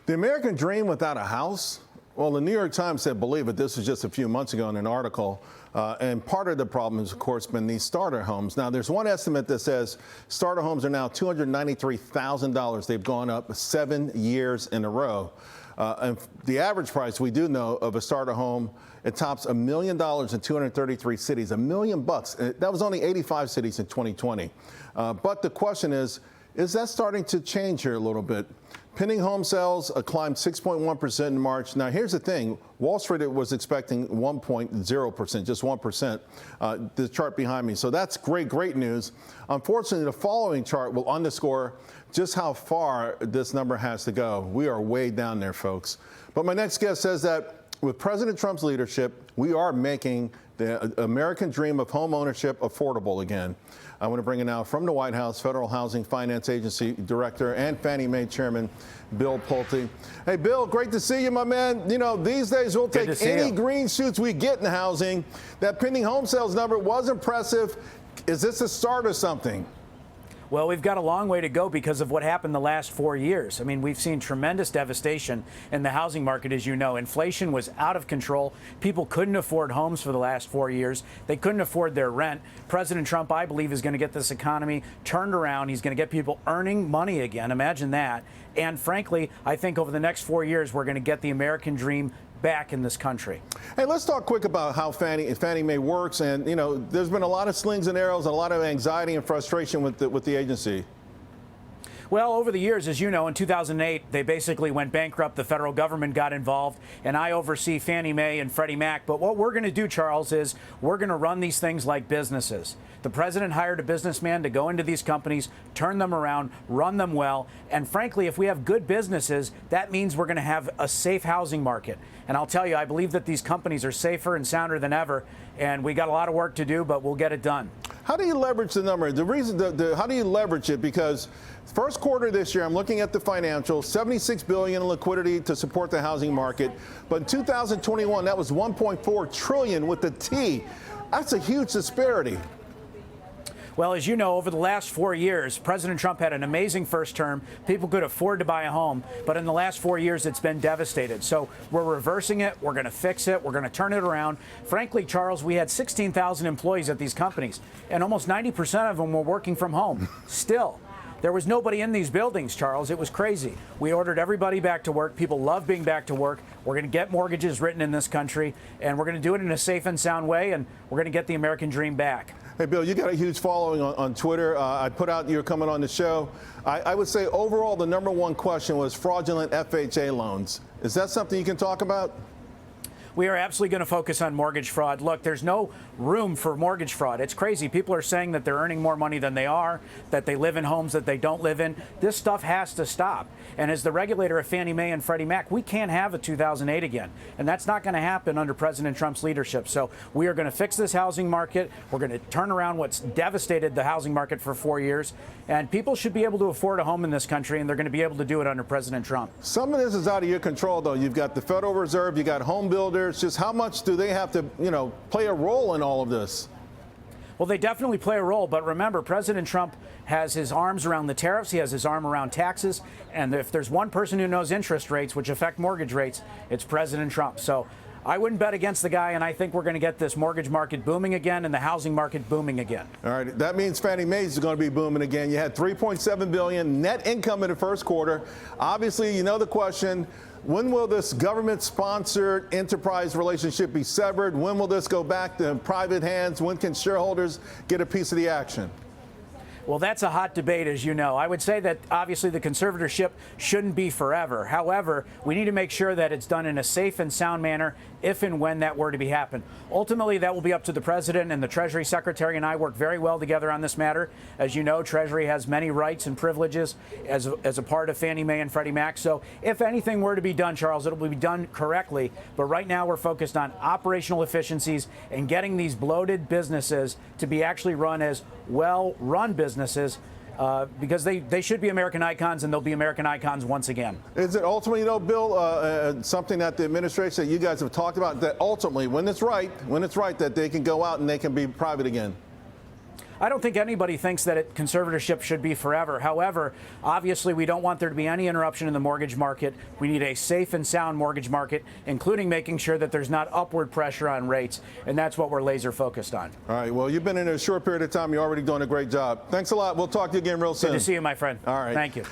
The American dream without a house? Well, the New York Times said, believe it, this was just a few months ago in an article. And part of the problem has, of course, been these starter homes. Now, there's one estimate that says starter homes are now $293,000. They've gone up 7 years in a row. And the average price, we do know, of a starter home, it tops $1 million in 233 cities. $1 million bucks. That was only 85 cities in 2020. But the question is that starting to change here a little bit? Pending home sales climbed 6.1% in March. Now, here's the thing. Wall Street was expecting 1.0%, just 1%, the chart behind me. So that's great news. Unfortunately, the following chart will underscore just how far this number has to go. We are way down there, folks. But my next guest says that with President Trump's leadership, we are making the American dream of home ownership affordable again. I want to bring in now from the White House, Federal Housing Finance Agency Director and Fannie Mae Chairman, Bill Pulte. Hey, Bill, great to see you, my man. You know, these days we'll take any green shoots we get in housing. That pending home sales number was impressive. Is this a start or something? Well, we've got a long way to go because of what happened the last 4 years. I mean, we've seen tremendous devastation in the housing market, as you know. Inflation was out of control. People couldn't afford homes for the last 4 years. They couldn't afford their rent. President Trump, I believe, is going to get this economy turned around. He's going to get people earning money again. Imagine that. And frankly, I think over the next 4 years, we're going to get the American dream back in this country. Hey, let's talk quick about how Fannie Mae works. And, you know, there's been a lot of slings and arrows and a lot of anxiety and frustration with the agency. Well, over the years, as you know, in 2008, they basically went bankrupt. The federal government got involved, and I oversee Fannie Mae and Freddie Mac. But what we're going to do, Charles, is we're going to run these things like businesses. The president hired a businessman to go into these companies, turn them around, run them well. And frankly, if we have good businesses, that means we're going to have a safe housing market. And I'll tell you, I believe that these companies are safer and sounder than ever. And we got a lot of work to do, but we'll get it done. How do you leverage the number? The reason, how do you leverage it? Because first quarter this year, I'm looking at the financials, $76 billion in liquidity to support the housing market. But in 2021, that was $1.4 trillion with the T. That's a huge disparity. Well, as you know, over the last 4 years, President Trump had an amazing first term. People could afford to buy a home. But in the last 4 years, it's been devastated. So we're reversing it. We're going to fix it. We're going to turn it around. Frankly, Charles, we had 16,000 employees at these companies, and almost 90% of them were working from home. Still, there was nobody in these buildings, Charles. It was crazy. We ordered everybody back to work. People love being back to work. We're going to get mortgages written in this country, and we're going to do it in a safe and sound way, and we're going to get the American dream back. Hey, Bill, you got a huge following on Twitter. I put out you're coming on the show. I would say overall the number one question was fraudulent FHA loans. Is that something you can talk about? We are absolutely going to focus on mortgage fraud. Look, there's no room for mortgage fraud. It's crazy. People are saying that they're earning more money than they are, that they live in homes that they don't live in. This stuff has to stop. And as the regulator of Fannie Mae and Freddie Mac, we can't have a 2008 again. And that's not going to happen under President Trump's leadership. So we are going to fix this housing market. We're going to turn around what's devastated the housing market for 4 years. And people should be able to afford a home in this country, and they're going to be able to do it under President Trump. Some of this is out of your control, though. You've got the Federal Reserve, you got home builders. Just how much do they have to, play a role in all of this? Well, they definitely play a role. But remember, President Trump has his arms around the tariffs. He has his arm around taxes. And if there's one person who knows interest rates, which affect mortgage rates, it's President Trump. So I wouldn't bet against the guy. And I think we're going to get this mortgage market booming again and the housing market booming again. All right. That means Fannie Mae's is going to be booming again. You had $3.7 billion net income in the first quarter. Obviously, you know the question. When will this government-sponsored enterprise relationship be severed? When will this go back to private hands? When can shareholders get a piece of the action? Well, that's a hot debate, as you know. I would say that obviously the conservatorship shouldn't be forever. However, we need to make sure that it's done in a safe and sound manner if and when that were to be happen. Ultimately, that will be up to the president, and the Treasury Secretary and I work very well together on this matter. As you know, Treasury has many rights and privileges as a part of Fannie Mae and Freddie Mac. So if anything were to be done, Charles, it will be done correctly. But right now we're focused on operational efficiencies and getting these bloated businesses to be actually run as well-run businesses. Because they should be American icons, and they'll be American icons once again. Is it ultimately, Bill, something that the administration, that you guys have talked about, that ultimately, when it's right, that they can go out and they can be private again? I don't think anybody thinks that conservatorship should be forever. However, obviously, we don't want there to be any interruption in the mortgage market. We need a safe and sound mortgage market, including making sure that there's not upward pressure on rates, and that's what we're laser focused on. All right. Well, you've been in a short period of time. You're already doing a great job. Thanks a lot. We'll talk to you again real soon. Good to see you, my friend. All right. Thank you.